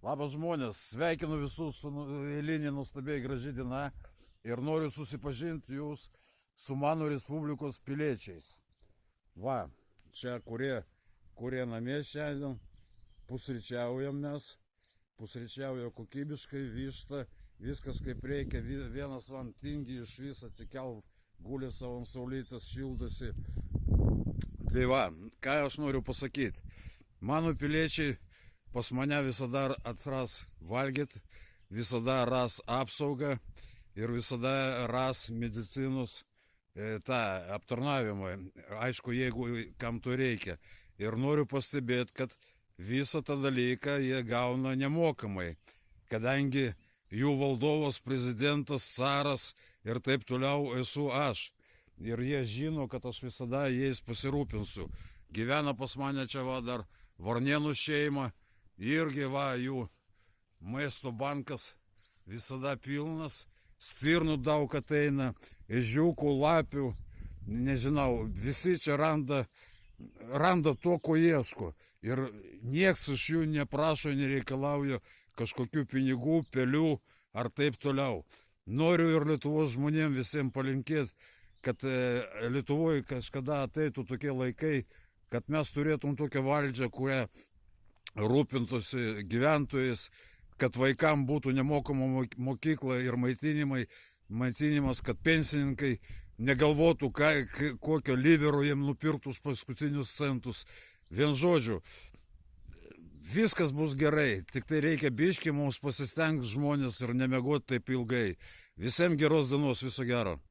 Labas žmonės, sveikinu visus su eilinė nuostabiai graži diena ir noriu susipažinti jūs su mano Respublikos piliečiais. Va, čia kurie namie šiandien, pusryčiaujam mes, pusryčiauja kokybiškai, višta, viskas kaip reikia, vienas van tingi iš vis atsikelt, guli savo ant saulytės, šildosi. Tai va, ką aš noriu pasakyti, mano piliečiai pas mane visada atras valgyti, visada ras apsaugą ir visada ras medicinos tą aptarnavimą, aišku, jeigu kam to reikia. Ir noriu pastebėti, kad visą tą dalyką jie gauna nemokamai, kadangi jų valdovas, prezidentas, caras ir taip toliau esu aš. Ir jie žino, kad aš visada jais pasirūpinsiu. Gyvena pas mane čia va dar Varnėnų šeima. Irgi va, jų maisto bankas visada pilnas, stirnų daug ateina, ežiukų, lapių, nežinau, visi čia randa to, ko ieško. Ir nieks iš jų neprašo, nereikalauja kažkokių pinigų, pelių ar taip toliau. Noriu ir Lietuvos žmonėms visiems palinkėti, kad Lietuvoje kažkada ateitų tokie laikai, kad mes turėtum tokią valdžią, kurią rūpintųsi gyventojais, kad vaikam būtų nemokama mokykla ir maitinimas, kad pensininkai negalvotų, kokio livero jiem nupirktus paskutinius centus. Vien žodžiu, viskas bus gerai, tik tai reikia biškį mums pasistengti žmonės ir nemegoti taip ilgai. Visiems geros dienos, viso gero.